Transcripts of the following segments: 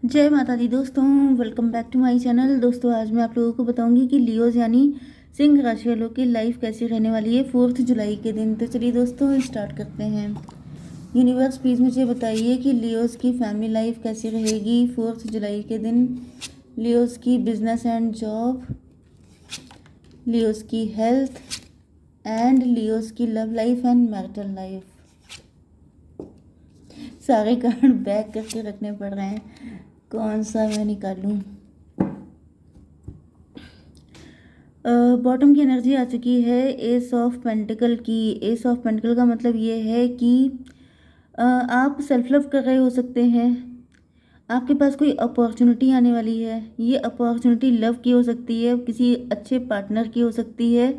जय माता दी दोस्तों, welcome back to my channel. दोस्तों आज मैं आप लोगों को बताऊंगी कि लियोज यानी सिंह राशि वालों की लाइफ कैसी रहने वाली है 4 जुलाई के दिन। तो चलिए दोस्तों स्टार्ट करते हैं। यूनिवर्स प्लीज़ मुझे बताइए कि लियोज की फैमिली लाइफ कैसी रहेगी 4 जुलाई के दिन। लियोज की बिजनेस एंड जॉब, लियोज की हेल्थ एंड लियोज की love life and marital life. सारे कार्ड बैक करके रखने पड़ रहे हैं, कौन सा मैं निकालूं। बॉटम की एनर्जी आ चुकी है एस ऑफ पेंटिकल की। एस ऑफ पेंटिकल का मतलब ये है कि आप सेल्फ लव कर रहे हो सकते हैं। आपके पास कोई अपॉर्चुनिटी आने वाली है। ये अपॉर्चुनिटी लव की हो सकती है, किसी अच्छे पार्टनर की हो सकती है,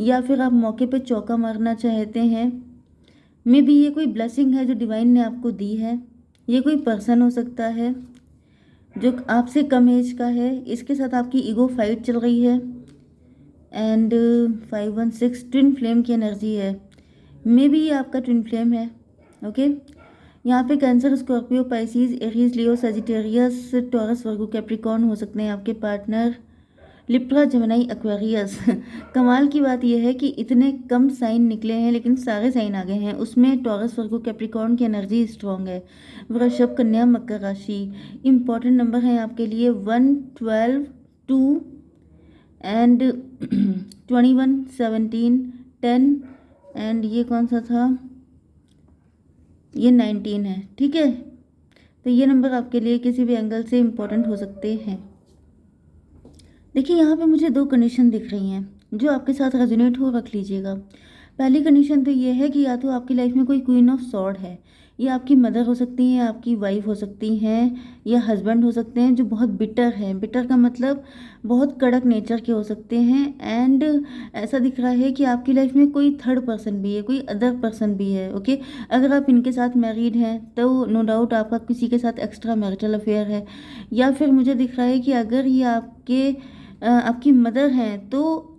या फिर आप मौके पे चौका मारना चाहते हैं। मे बी ये कोई ब्लेसिंग है जो डिवाइन ने आपको दी है। ये कोई पर्सन हो सकता है जो आपसे कम एज का है। इसके साथ आपकी ईगो फाइट चल रही है। एंड 516 ट्विन फ्लेम की एनर्जी है। मे बी ये आपका ट्विन फ्लेम है। ओके, यहाँ पे कैंसर, स्कॉर्पियो, पाइसिस, एरीज, लियो, सजिटेरियस, टॉरस, वर्गो, कैप्रिकॉर्न हो सकते हैं आपके पार्टनर। Libra, Gemini, Aquarius. कमाल की बात यह है कि इतने कम साइन निकले हैं लेकिन सारे साइन आ गए हैं। उसमें टॉरस, वर्गो, कैप्रिकॉर्न की एनर्जी स्ट्रॉन्ग है। वृषभ, कन्या, मकर राशि। इंपॉर्टेंट नंबर हैं आपके लिए 1, 12, 2 एंड 21, 17, 10 एंड ये कौन सा था, ये 19 है। ठीक है, तो ये नंबर आपके लिए किसी भी एंगल से इम्पोर्टेंट हो सकते हैं। देखिए यहाँ पे मुझे 2 कंडीशन दिख रही हैं जो आपके साथ रेजोनेट हो, रख लीजिएगा। पहली कंडीशन तो ये है कि या तो आपकी लाइफ में कोई क्वीन ऑफ सॉर्ड है। ये आपकी मदर हो सकती हैं, आपकी वाइफ हो सकती हैं, या हस्बैंड हो सकते हैं जो बहुत बिटर हैं। बिटर का मतलब बहुत कड़क नेचर के हो सकते हैं। एंड ऐसा दिख रहा है कि आपकी लाइफ में कोई थर्ड पर्सन भी है, कोई अदर पर्सन भी है। ओके, अगर आप इनके साथ मैरिड हैं तो नो डाउट आपका किसी के साथ एक्स्ट्रा मैरिटल अफेयर है। या फिर मुझे दिख रहा है कि अगर ये आपकी मदर हैं तो,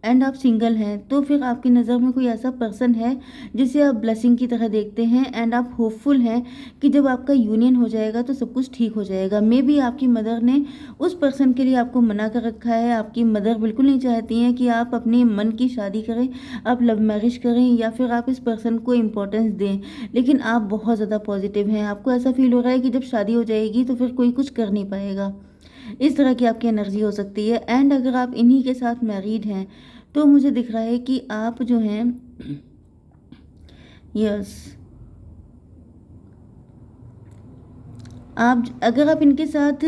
एंड आप सिंगल हैं, तो फिर आपकी नज़र में कोई ऐसा पर्सन है जिसे आप ब्लेसिंग की तरह देखते हैं। एंड आप होपफुल हैं कि जब आपका यूनियन हो जाएगा तो सब कुछ ठीक हो जाएगा। मे बी आपकी मदर ने उस पर्सन के लिए आपको मना कर रखा है। आपकी मदर बिल्कुल नहीं चाहती हैं कि आप अपने मन की शादी करें, आप लव मैरिज करें, या फिर आप इस पर्सन को इम्पोर्टेंस दें। लेकिन आप बहुत ज़्यादा पॉजिटिव हैं। आपको ऐसा फील हो रहा है कि जब शादी हो जाएगी तो फिर कोई कुछ कर नहीं पाएगा। इस तरह की आपकी एनर्जी हो सकती है। एंड अगर आप इन्हीं के साथ मैरिड हैं तो मुझे दिख रहा है कि आप जो हैं, यस, आप अगर आप इनके साथ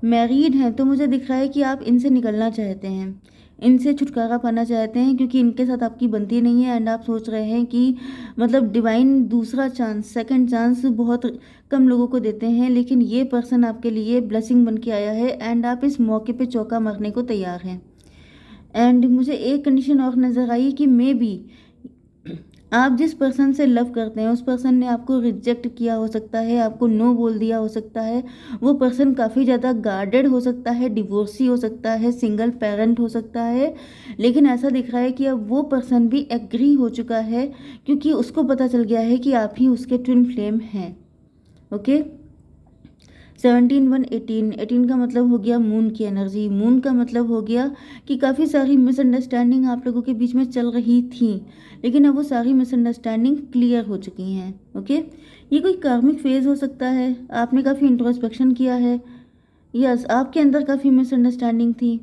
मैरिड हैं तो मुझे दिख रहा है कि आप इनसे निकलना चाहते हैं, इनसे छुटकारा पाना चाहते हैं, क्योंकि इनके साथ आपकी बनती नहीं है। एंड आप सोच रहे हैं कि मतलब डिवाइन दूसरा चांस, सेकंड चांस बहुत कम लोगों को देते हैं, लेकिन ये पर्सन आपके लिए ब्लेसिंग बन के आया है। एंड आप इस मौके पे चौका मारने को तैयार हैं। एंड मुझे एक कंडीशन और नज़र आई कि मे बी आप जिस पर्सन से लव करते हैं उस पर्सन ने आपको रिजेक्ट किया हो सकता है, आपको नो बोल दिया हो सकता है। वो पर्सन काफ़ी ज़्यादा गार्डेड हो सकता है, डिवोर्सी हो सकता है, सिंगल पेरेंट हो सकता है। लेकिन ऐसा दिख रहा है कि अब वो पर्सन भी एग्री हो चुका है, क्योंकि उसको पता चल गया है कि आप ही उसके ट्विन फ्लेम हैं। ओके, 17, 1, 18, 18 का मतलब हो गया मून की एनर्जी। मून का मतलब हो गया कि काफ़ी सारी मिसअंडरस्टैंडिंग आप लोगों के बीच में चल रही थी, लेकिन अब वो सारी मिसअंडरस्टैंडिंग क्लियर हो चुकी हैं। ओके, ये कोई कार्मिक फेज हो सकता है। आपने काफ़ी इंट्रोस्पेक्शन किया है। यस, आपके अंदर काफ़ी मिसअंडरस्टैंडिंग थी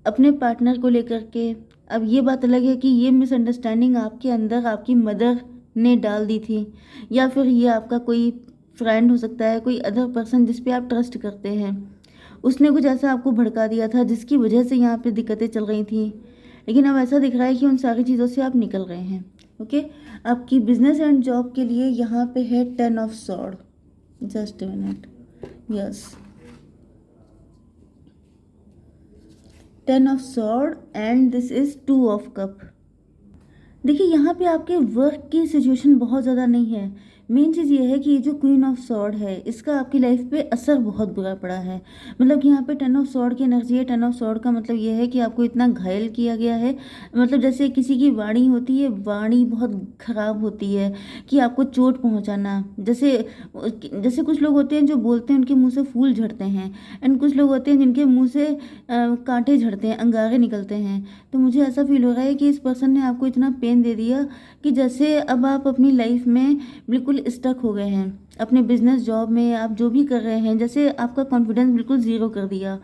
अपने पार्टनर को लेकर के। अब ये बात अलग है कि ये मिसअंडरस्टैंडिंग आपके अंदर आपकी मदर ने डाल दी थी, या फिर ये आपका कोई फ्रेंड हो सकता है, कोई अदर पर्सन जिस पे आप ट्रस्ट करते हैं। उसने कुछ ऐसा आपको भड़का दिया था जिसकी वजह से यहाँ पे दिक्कतें चल रही थी। लेकिन अब ऐसा दिख रहा है कि उन सारी चीज़ों से आप निकल रहे हैं। ओके, आपकी बिजनेस एंड जॉब के लिए यहाँ पे है 10 of sword. Just minute, yes, 10 of sword and this is 2 of cup. देखिए यहाँ पे आपके वर्क की सिचुएशन बहुत ज़्यादा नहीं है। मेन चीज़ ये है कि ये जो क्वीन ऑफ सॉर्ड है इसका आपकी लाइफ पे असर बहुत बुरा पड़ा है। मतलब कि यहाँ पे टेन ऑफ सॉर्ड की एनर्जी है। टेन ऑफ सॉर्ड का मतलब ये है कि आपको इतना घायल किया गया है। मतलब जैसे किसी की वाणी होती है, वाणी बहुत खराब होती है कि आपको चोट पहुँचाना। जैसे जैसे कुछ लोग होते हैं जो बोलते हैं उनके मुँह से फूल झड़ते हैं, एंड कुछ लोग होते हैं जिनके मुँह से कांटे झड़ते हैं, अंगारे निकलते हैं। तो मुझे ऐसा फील हो रहा है कि इस पर्सन ने आपको इतना पेन दे दिया कि जैसे अब आप अपनी लाइफ में बिल्कुल स्टक हो गए हैं। अपने बिजनेस जॉब में आप जो भी कर रहे हैं, जैसे आपका कॉन्फिडेंस बिल्कुल ज़ीरो कर दिया।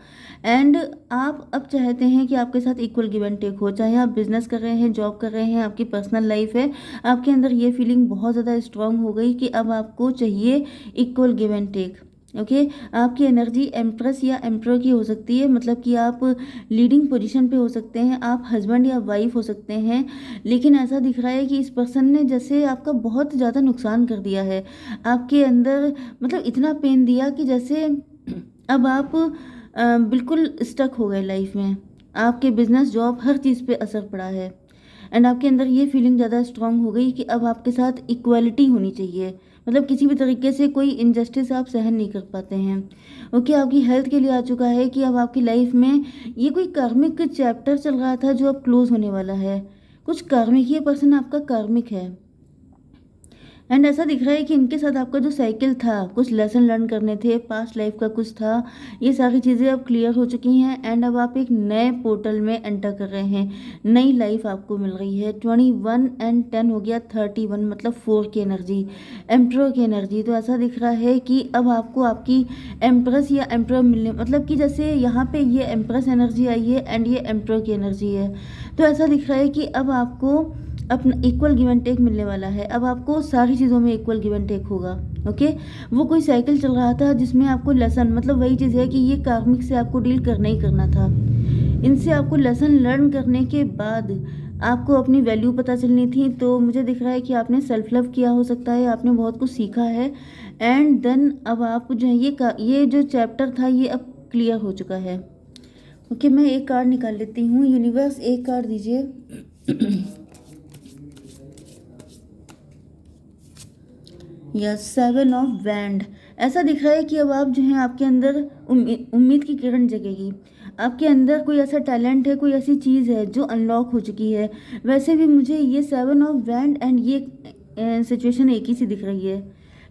एंड आप अब चाहते हैं कि आपके साथ इक्वल गिव एंड टेक हो, चाहे आप बिजनेस कर रहे हैं, जॉब कर रहे हैं, आपकी पर्सनल लाइफ है। आपके अंदर ये फीलिंग बहुत ज़्यादा स्ट्रांग हो गई कि अब आपको चाहिए equal give and take. Okay, आपकी एनर्जी एम्प्रेस या एम्प्रर की हो सकती है। मतलब कि आप लीडिंग पोजीशन पे हो सकते हैं, आप हस्बैंड या वाइफ हो सकते हैं। लेकिन ऐसा दिख रहा है कि इस पर्सन ने जैसे आपका बहुत ज़्यादा नुकसान कर दिया है। आपके अंदर मतलब इतना पेन दिया कि जैसे अब आप बिल्कुल स्टक हो गए लाइफ में। आपके बिजनेस जॉब हर चीज़ पे असर पड़ा है। एंड आपके अंदर ये फीलिंग ज़्यादा स्ट्रांग हो गई कि अब आपके साथ इक्वालिटी होनी चाहिए। मतलब किसी भी तरीके से कोई इनजस्टिस आप सहन नहीं कर पाते हैं। ओके, आपकी हेल्थ के लिए आ चुका है कि अब आपकी लाइफ में ये कोई कार्मिक चैप्टर चल रहा था जो अब क्लोज होने वाला है। कुछ कार्मिक, ये पर्सन आपका कार्मिक है। एंड ऐसा दिख रहा है कि इनके साथ आपका जो साइकिल था, कुछ लेसन लर्न करने थे, पास्ट लाइफ का कुछ था, ये सारी चीज़ें अब क्लियर हो चुकी हैं। एंड अब आप एक नए पोर्टल में एंटर कर रहे हैं, नई लाइफ आपको मिल रही है। 21 एंड 10 हो गया 31, मतलब 4 की एनर्जी, एम्प्रर की एनर्जी। तो ऐसा दिख रहा है कि अब आपको आपकी एम्प्रेस या एम्प्रर मिलने, मतलब कि जैसे यहाँ पे ये एम्प्रेस एनर्जी आई है एंड ये एम्प्रर की एनर्जी है। तो ऐसा दिख रहा है कि अब आपको अपना इक्वल गिव एंड टेक मिलने वाला है। अब आपको सारी चीज़ों में इक्वल गिव एंड टेक होगा। ओके, वो कोई साइकिल चल रहा था जिसमें आपको लेसन, मतलब वही चीज़ है कि ये कार्मिक से आपको डील करना ही करना था। इनसे आपको लेसन लर्न करने के बाद आपको अपनी वैल्यू पता चलनी थी। तो मुझे दिख रहा है कि आपने सेल्फ लव किया, हो सकता है आपने बहुत कुछ सीखा है। एंड देन अब आप जो है ये जो चैप्टर था ये अब क्लियर हो चुका है। ओके, मैं एक कार्ड निकाल लेती हूँ। यूनिवर्स एक कार्ड दीजिए। या 7 ऑफ वैंड। ऐसा दिख रहा है कि अब आप जो हैं आपके अंदर उम्मीद की किरण जगेगी। आपके अंदर कोई ऐसा टैलेंट है, कोई ऐसी चीज़ है जो अनलॉक हो चुकी है। वैसे भी मुझे ये 7 ऑफ वैंड एंड ये सिचुएशन एक ही सी दिख रही है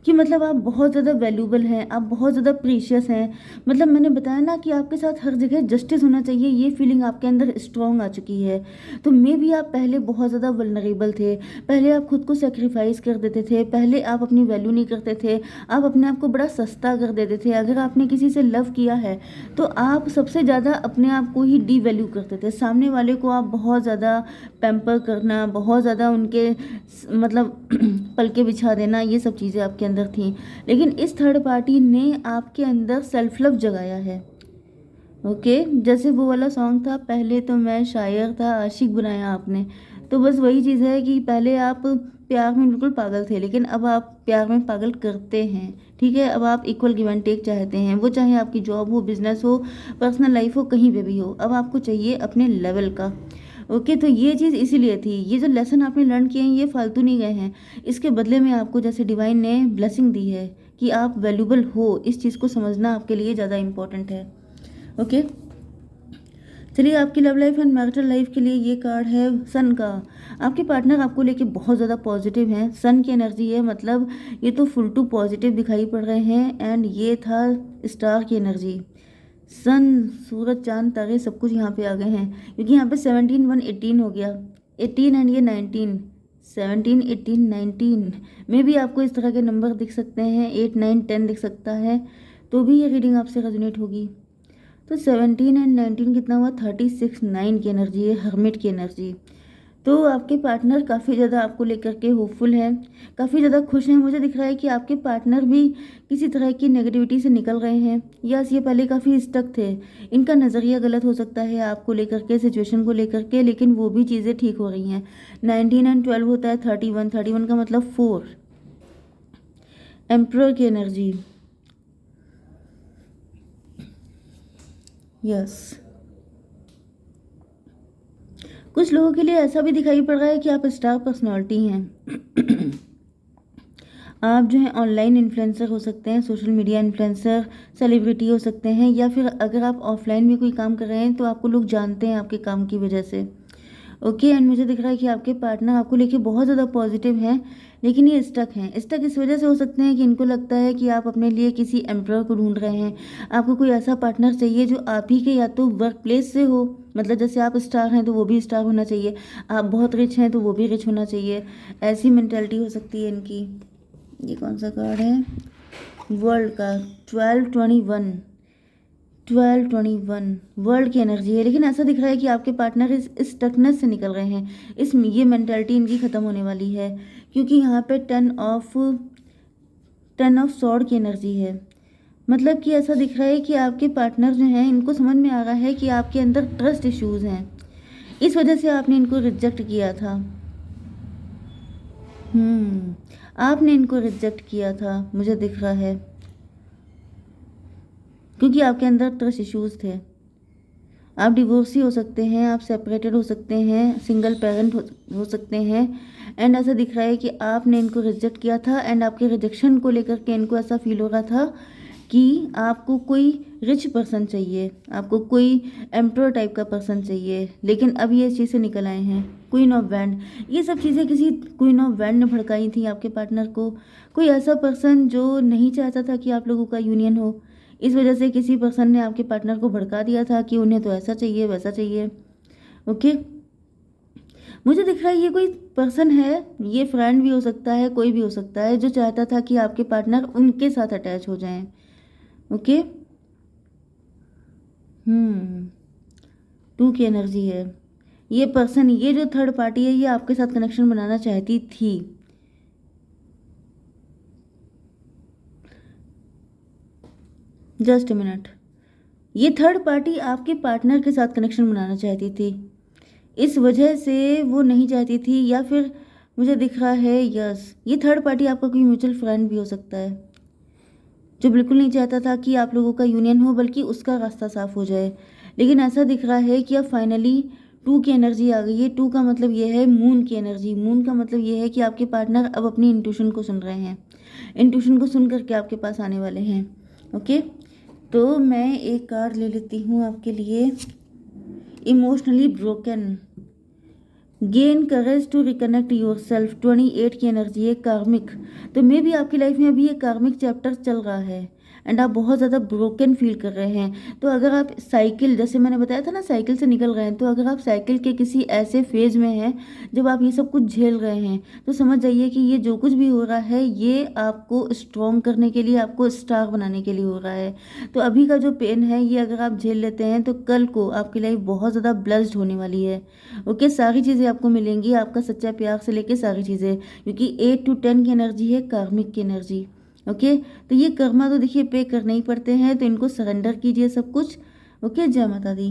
कि मतलब आप बहुत ज़्यादा वैल्यूबल हैं, आप बहुत ज़्यादा प्रीशियस हैं। मतलब मैंने बताया ना कि आपके साथ हर जगह जस्टिस होना चाहिए, ये फीलिंग आपके अंदर स्ट्रॉन्ग आ चुकी है। तो मे भी आप पहले बहुत ज़्यादा वल्नरेबल थे, पहले आप खुद को सेक्रीफाइस कर देते थे, पहले आप अपनी वैल्यू नहीं करते थे, आप अपने आप को बड़ा सस्ता कर देते थे। अगर आपने किसी से लव किया है तो आप सबसे ज़्यादा अपने आप को ही डी वैल्यू करते थे। सामने वाले को आप बहुत ज़्यादा पैम्पर करना, बहुत ज़्यादा उनके मतलब पलके बिछा देना, ये सब चीज़ें आपके अंदर थी। लेकिन इस थर्ड पार्टी ने आपके अंदर सेल्फ लव जगाया है। ओके, जैसे वो वाला सॉन्ग था, पहले तो मैं शायर था, आशिक बनाया आपने। तो बस वही चीज़ है कि पहले आप प्यार में बिल्कुल पागल थे, लेकिन अब आप प्यार में पागल करते हैं। ठीक है, अब आप इक्वल गिव एंड टेक चाहते हैं। वो चाहे आपकी जॉब हो, बिजनेस हो, पर्सनल लाइफ हो, कहीं पे भी हो, अब आपको चाहिए अपने लेवल का। ओके, तो ये चीज़ इसीलिए थी। ये जो लेसन आपने लर्न किए हैं ये फालतू नहीं गए हैं। इसके बदले में आपको जैसे डिवाइन ने ब्लेसिंग दी है कि आप वैल्यूबल हो, इस चीज़ को समझना आपके लिए ज़्यादा इंपॉर्टेंट है। ओके, चलिए आपकी love life and marital life के लिए ये कार्ड है सन का। आपके पार्टनर आपको लेके बहुत ज़्यादा पॉजिटिव हैं। सन की एनर्जी है, मतलब ये तो फुल टू पॉजिटिव दिखाई पड़ रहे हैं। एंड ये था स्टार की एनर्जी। सन, सूरज, चांद, तारे सब कुछ यहाँ पे आ गए हैं, क्योंकि यहाँ पे 17 1 18 हो गया, 18 एंड ये 19, 17 18 19 में भी आपको इस तरह के नंबर दिख सकते हैं। 8 9 10 दिख सकता है, तो भी ये रीडिंग आपसे रेजोनेट होगी। तो 17 एंड 19 कितना हुआ, 36 9 की एनर्जी है, हर्मिट की एनर्जी। तो आपके पार्टनर काफ़ी ज़्यादा आपको लेकर के होपफुल हैं, काफ़ी ज़्यादा खुश हैं। मुझे दिख रहा है कि आपके पार्टनर भी किसी तरह की नेगेटिविटी से निकल गए हैं, या ये पहले काफ़ी स्टक थे। इनका नज़रिया गलत हो सकता है आपको लेकर के, सिचुएशन को लेकर के, लेकिन वो भी चीज़ें ठीक हो रही हैं। 19 एंड 12 होता है 31, 31 का मतलब 4, एम्प्रर की एनर्जी। यस, कुछ लोगों के लिए ऐसा भी दिखाई पड़ रहा है कि आप स्टार पर्सनालिटी हैं। आप जो है ऑनलाइन इन्फ्लुएंसर हो सकते हैं, सोशल मीडिया इन्फ्लुएंसर, सेलिब्रिटी हो सकते हैं, या फिर अगर आप ऑफलाइन में कोई काम कर रहे हैं तो आपको लोग जानते हैं आपके काम की वजह से। ओके, एंड मुझे दिख रहा है कि आपके पार्टनर आपको लेके बहुत ज़्यादा पॉजिटिव हैं, लेकिन ये स्टक हैं। स्टक इस वजह से हो सकते हैं कि इनको लगता है कि आप अपने लिए किसी एम्प्लॉय को ढूंढ रहे हैं। आपको कोई ऐसा पार्टनर चाहिए जो आप ही के या तो वर्क प्लेस से हो, मतलब जैसे आप स्टार हैं तो वो भी स्टार होना चाहिए, आप बहुत रिच हैं तो वो भी रिच होना चाहिए। ऐसी मेंटेलिटी हो सकती है इनकी। ये कौन सा कार्ड है? वर्ल्ड का 1221। 1221 वर्ल्ड की एनर्जी है, लेकिन ऐसा दिख रहा है कि आपके पार्टनर इस स्टकनेस से निकल रहे हैं। ये मेंटालिटी इनकी ख़त्म होने वाली है, क्योंकि यहाँ पे टेन ऑफ सॉर्ड की एनर्जी है। मतलब कि ऐसा दिख रहा है कि आपके पार्टनर जो हैं इनको समझ में आ रहा है कि आपके अंदर ट्रस्ट इश्यूज़ हैं, इस वजह से आपने इनको रिजेक्ट किया था। आपने इनको रिजेक्ट किया था, मुझे दिख रहा है, क्योंकि आपके अंदर ट्रस्ट इश्यूज़ थे। आप डिवोर्सी हो सकते हैं, आप सेपरेटेड हो सकते हैं, सिंगल पेरेंट हो सकते हैं। एंड ऐसा दिख रहा है कि आपने इनको रिजेक्ट किया था, एंड आपके रिजेक्शन को लेकर के इनको ऐसा फील हो रहा था कि आपको कोई रिच पर्सन चाहिए, आपको कोई एम्प्रोर टाइप का पर्सन चाहिए, लेकिन अब ये इस चीज़ से निकल आए हैं। क्वीन ऑफ वैंड, ये सब चीज़ें किसी क्वीन ऑफ वैंड ने भड़काई थी आपके पार्टनर को। कोई ऐसा पर्सन जो नहीं चाहता था कि आप लोगों का यूनियन हो, इस वजह से किसी पर्सन ने आपके पार्टनर को भड़का दिया था कि उन्हें तो ऐसा चाहिए वैसा चाहिए। ओके, मुझे दिख रहा है ये कोई पर्सन है, ये फ्रेंड भी हो सकता है, कोई भी हो सकता है, जो चाहता था कि आपके पार्टनर उनके साथ अटैच हो जाएं। ओके, 2 की एनर्जी है। ये पर्सन, ये जो थर्ड पार्टी है, ये आपके साथ कनेक्शन बनाना चाहती थी। जस्ट अ मिनट, ये थर्ड पार्टी आपके पार्टनर के साथ कनेक्शन बनाना चाहती थी, इस वजह से वो नहीं चाहती थी, या फिर मुझे दिख रहा है यस, ये थर्ड पार्टी आपका कोई म्यूचुअल फ्रेंड भी हो सकता है, जो बिल्कुल नहीं चाहता था कि आप लोगों का यूनियन हो, बल्कि उसका रास्ता साफ हो जाए। लेकिन ऐसा दिख रहा है कि अब फाइनली 2 की एनर्जी आ गई है। 2 का मतलब ये है मून की एनर्जी। मून का मतलब ये है कि आपके पार्टनर अब अपनी इंट्यूशन को सुन रहे हैं, इंट्यूशन को सुन करके आपके पास आने वाले हैं। ओके, तो मैं एक कार्ड ले लेती हूँ आपके लिए। Emotionally broken, gain courage to reconnect yourself. 28 की एनर्जी है, कार्मिक। तो मे भी आपकी लाइफ में अभी ये कार्मिक चैप्टर चल रहा है, एंड आप बहुत ज़्यादा ब्रोकन फील कर रहे हैं। तो अगर आप साइकिल, जैसे मैंने बताया था ना, साइकिल से निकल रहे हैं, तो अगर आप साइकिल के किसी ऐसे फेज में हैं जब आप ये सब कुछ झेल रहे हैं, तो समझ जाइए कि ये जो कुछ भी हो रहा है ये आपको स्ट्रॉन्ग करने के लिए, आपको स्टार बनाने के लिए हो रहा है। तो अभी का जो पेन है ये अगर आप झेल लेते हैं तो कल को आपकी लाइफ बहुत ज़्यादा ब्लेस्ड होने वाली है। ओके, सारी चीज़ें आपको मिलेंगी, आपका सच्चा प्यार से लेके सारी चीज़ें, क्योंकि 8 to 10 की एनर्जी है, कार्मिक की एनर्जी। ओके, तो ये कर्मा तो देखिए पे करने ही पड़ते हैं, तो इनको सरेंडर कीजिए सब कुछ। ओके, जय माता दी।